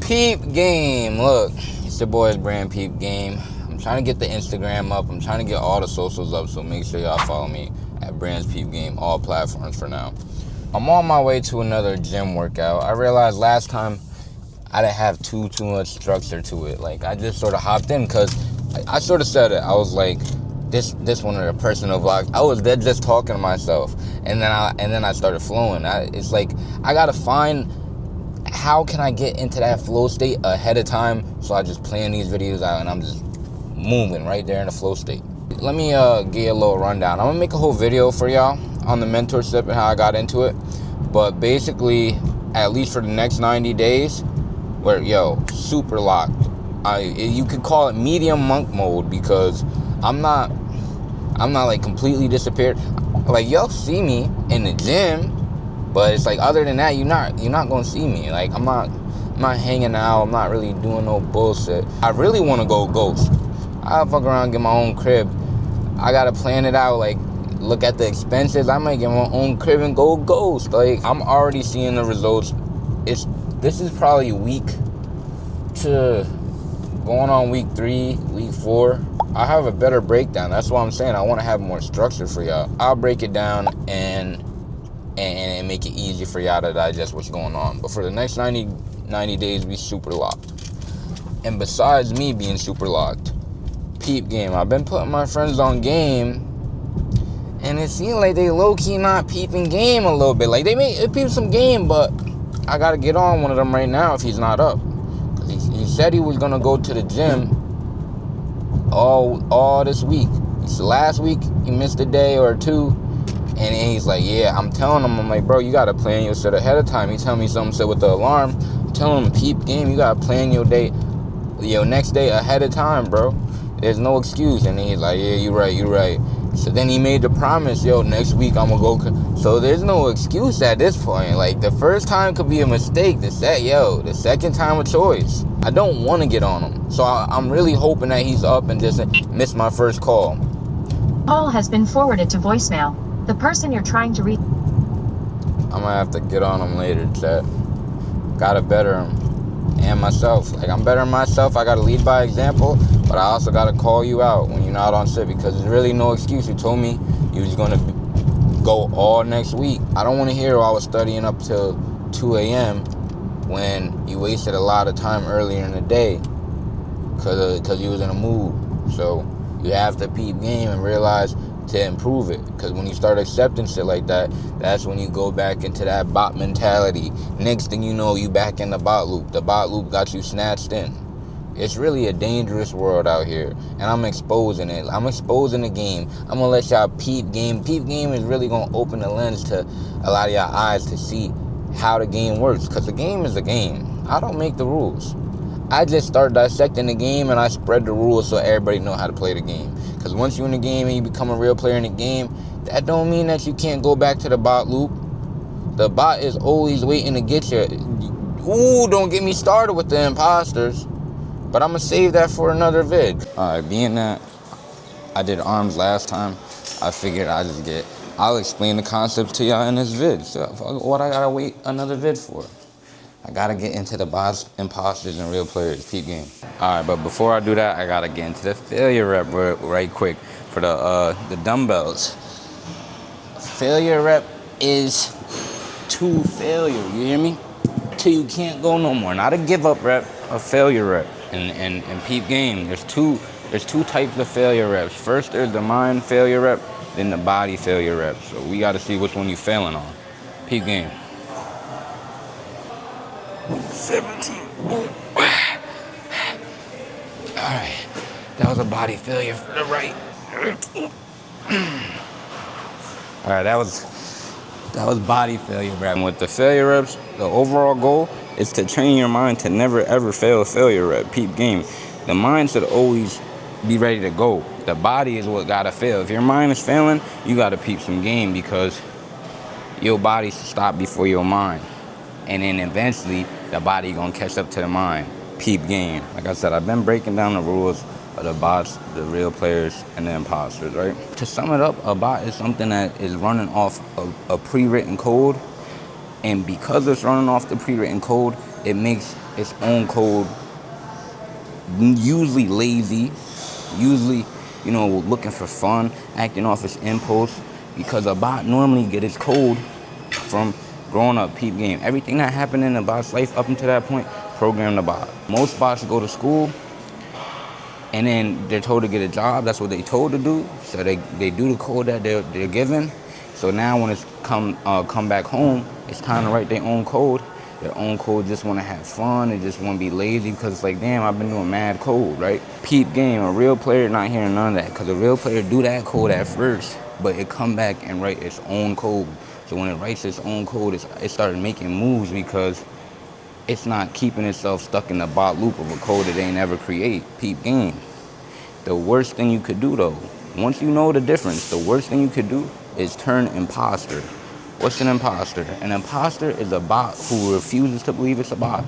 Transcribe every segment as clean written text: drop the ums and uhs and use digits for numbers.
Peep Game. Look, it's your boy's brand Peep Game. I'm trying to get the Instagram up. I'm trying to get all the socials up, so make sure y'all follow me at Brands Peep Game, all platforms for now. I'm on my way to another gym workout. I realized last time I didn't have too much structure to it. Like, I just sort of hopped in because I sort of said it. I was like, this one of the personal vlogs. I was dead just talking to myself, and then I started flowing. It's like I gotta find how can I get into that flow state ahead of time. So I just plan these videos out, and I'm just moving right there in the flow state. Let me give you a little rundown. I'm gonna make a whole video for y'all on the mentorship and how I got into it. But basically, at least for the next 90 days, where super locked. You could call it medium monk mode because I'm not like completely disappeared. Like, y'all see me in the gym, but it's like other than that, you're not gonna see me. Like, I'm not hanging out. I'm not really doing no bullshit. I really want to go ghost. I'll fuck around and get my own crib. I gotta plan it out. Like, look at the expenses. I might get my own crib and go ghost. Like, I'm already seeing the results. This is probably week 2, going on week 3, week 4. I have a better breakdown. That's what I'm saying. I want to have more structure for y'all. I'll break it down and make it easy for y'all to digest what's going on. But for the next 90 days, be super locked. And besides me being super locked, Peep Game. I've been putting my friends on game, and it seems like they low-key not peeping game a little bit. Like, they may peep some game, but I gotta get on one of them right now if he's not up. He said he was gonna go to the gym all this week. So last week he missed a day or 2, and he's like, yeah, I'm telling him, I'm like, bro, you gotta plan your shit ahead of time. He telling me something said with the alarm. I'm telling him, Peep Game, you gotta plan your next day ahead of time, bro. There's no excuse. And then he's like, yeah, you're right. So then he made the promise, next week I'm gonna go. So there's no excuse at this point. Like, the first time could be a mistake. The second time a choice. I don't want to get on him. So I'm really hoping that he's up and just missed my first call. Call has been forwarded to voicemail. The person you're trying to reach. I'm gonna have to get on him later, chat. Gotta better him. And myself. Like, I'm bettering myself. I gotta lead by example, but I also gotta call you out when you're not on shit, because there's really no excuse. You told me you was gonna go all next week. I don't want to hear I was studying up till 2 a.m. when you wasted a lot of time earlier in the day because you was in a mood. So you have to peep game and realize to improve it, because when you start accepting shit like that, that's when you go back into that bot mentality. Next thing you know, you back in the bot loop. The bot loop got you snatched in. It's really a dangerous world out here, and I'm exposing it. I'm exposing the game. I'm gonna let y'all peep game. Peep game is really gonna open the lens to a lot of y'all eyes to see how the game works, because the game is the game. I don't make the rules. I just start dissecting the game, and I spread the rules so everybody know how to play the game. Because once you're in the game and you become a real player in the game, that don't mean that you can't go back to the bot loop. The bot is always waiting to get you. Ooh, don't get me started with the imposters. But I'm going to save that for another vid. Alright, being that I did arms last time, I figured I'll explain the concepts to y'all in this vid. So what I gotta wait another vid for? I gotta get into the bots, imposters, and real players. Peep game. Alright, but before I do that, I gotta get into the failure rep right quick for the dumbbells. Failure rep is to failure, you hear me? Till you can't go no more. Not a give up rep, a failure rep. And peep game, there's two types of failure reps. First, there's the mind failure rep, then the body failure rep. So we gotta see which one you failing on. Peep game. 17. Alright, that was a body failure for the right. Alright, that was body failure rep. And with the failure reps, the overall goal is to train your mind to never ever fail a failure rep. Peep game. The mind should always be ready to go. The body is what gotta fail. If your mind is failing, you gotta peep some game, because your body should stop before your mind. And then eventually, the body gonna catch up to the mind. Peep game. Like I said, I've been breaking down the rules of the bots, the real players, and the imposters, right? To sum it up, a bot is something that is running off a pre-written code. And because it's running off the pre-written code, it makes its own code, usually lazy, usually, looking for fun, acting off its impulse, because a bot normally get its code from growing up. Peep game. Everything that happened in a bot's life up until that point, program the bot. Most bots go to school, and then they're told to get a job. That's what they told to do. So they do the code that they're given. So now when it's come back home, it's time to write their own code. Their own code just want to have fun. They just want to be lazy because it's like, damn, I've been doing mad code, right? Peep game. A real player not hearing none of that, because a real player do that code at first, but it come back and write its own code. So when it writes its own code, it started making moves because it's not keeping itself stuck in the bot loop of a code that they never create. Peep game. The worst thing you could do though, once you know the difference, the worst thing you could do is turn imposter. What's an imposter? An imposter is a bot who refuses to believe it's a bot.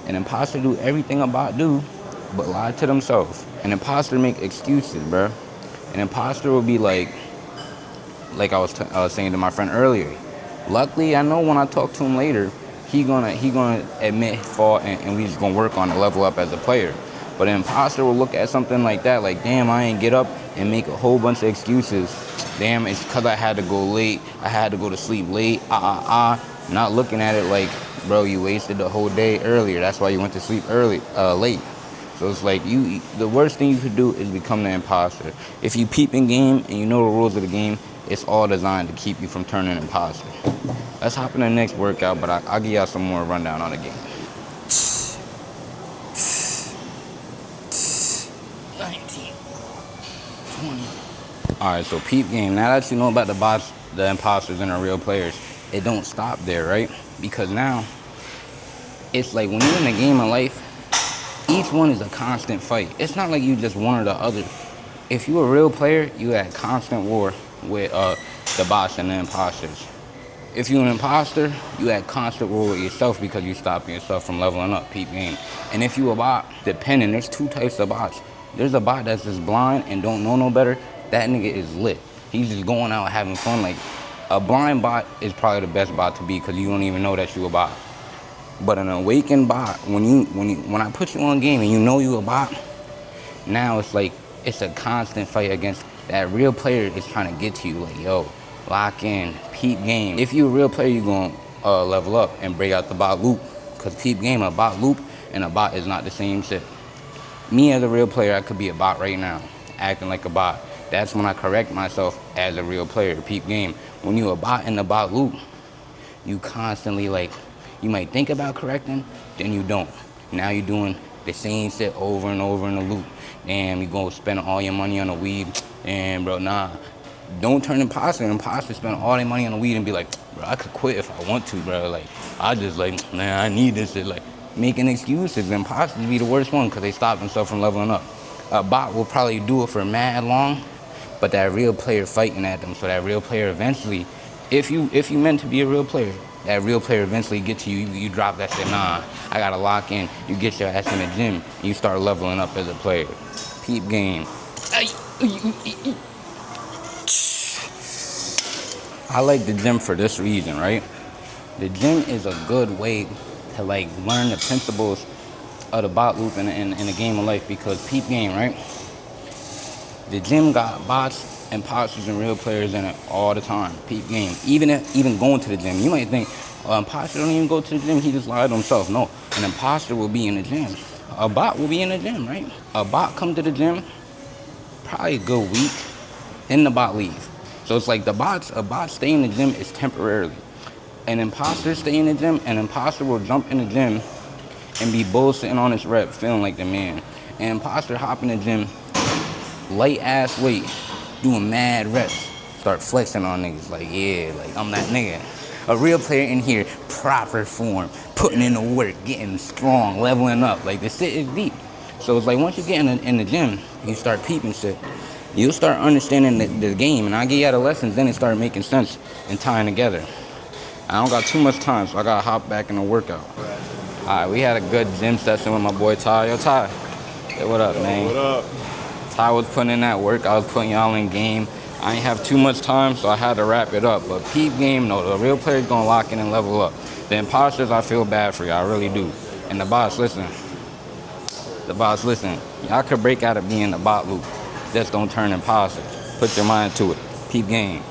An imposter do everything a bot do, but lie to themselves. An imposter make excuses, bruh. An imposter will be like I was saying to my friend earlier. Luckily, I know when I talk to him later, he gonna admit fault, and we just gonna work on the level up as a player. But an imposter will look at something like that, like, damn, I ain't get up, and make a whole bunch of excuses. Damn, it's because I had to go late. I had to go to sleep late. Not looking at it like, bro, you wasted the whole day earlier. That's why you went to sleep late. So it's like the worst thing you could do is become the imposter. If you peep in game and you know the rules of the game, it's all designed to keep you from turning imposter. Let's hop in the next workout, but I'll give y'all some more rundown on the game. 19, 20. All right, so peep game. Now that you know about the bots, the imposters, and the real players, it don't stop there, right? Because now it's like when you're in the game of life, each one is a constant fight. It's not like you just one or the other. If you're a real player, you at constant war with the bots and the imposters. If you're an imposter, you at constant war with yourself because you stopping yourself from leveling up. Peep game. And if you a bot, depending, there's two types of bots. There's a bot that's just blind and don't know no better. That nigga is lit. He's just going out having fun. Like, a blind bot is probably the best bot to be because you don't even know that you a bot. But an awakened bot, when I put you on game and you know you a bot, now it's like it's a constant fight against that real player is trying to get to you. Like, yo, lock in, peep game. If you a real player, you gonna level up and break out the bot loop. Cause peep game, a bot loop and a bot is not the same shit. Me as a real player, I could be a bot right now, acting like a bot. That's when I correct myself as a real player. Peep game. When you a bot in the bot loop, you constantly like, you might think about correcting, then you don't. Now you're doing the same shit over and over in the loop. Damn, you gonna spend all your money on the weed. Damn, bro, nah. Don't turn imposter. Imposter spend all their money on the weed and be like, bro, I could quit if I want to, bro. Like, I just like, man, I need this shit. Like, making excuses. Imposters be the worst one because they stop themselves from leveling up. A bot will probably do it for mad long, but that real player fighting at them. So that real player eventually, if you meant to be a real player, that real player eventually get to you, you drop that shit, nah, I gotta lock in. You get your ass in the gym, and you start leveling up as a player. Peep game. I like the gym for this reason, right? The gym is a good way to like learn the principles of the bot loop in the game of life, because peep game, right? The gym got bots, imposters, and real players in it all the time. Peep game. Even going to the gym, you might think, an imposter don't even go to the gym, he just lied to himself. No, an imposter will be in the gym. A bot will be in the gym, right? A bot come to the gym, probably a good week, then the bot leave. So it's like a bot stay in the gym is temporarily. An imposter stay in the gym, an imposter will jump in the gym and be bullshitting on his rep, feeling like the man. An imposter hop in the gym, light ass weight, doing mad reps, start flexing on niggas like, yeah, like I'm that nigga. A real player in here, proper form, putting in the work, getting strong, leveling up. Like, the shit is deep. So it's like once you get in the gym, you start peeping shit, you'll start understanding the game. And I give you the lessons, then it started making sense and tying together. I don't got too much time, so I gotta hop back in the workout. All right, we had a good gym session with my boy Ty. Yo, Ty. Hey, what up, man? What up? Ty was putting in that work. I was putting y'all in game. I ain't have too much time, so I had to wrap it up. But peep game, no, the real player's gonna lock in and level up. The imposters, I feel bad for y'all, I really do. And the bots, listen. The bots, listen. Y'all could break out of being the bot loop. Just don't turn imposters. Put your mind to it. Peep game.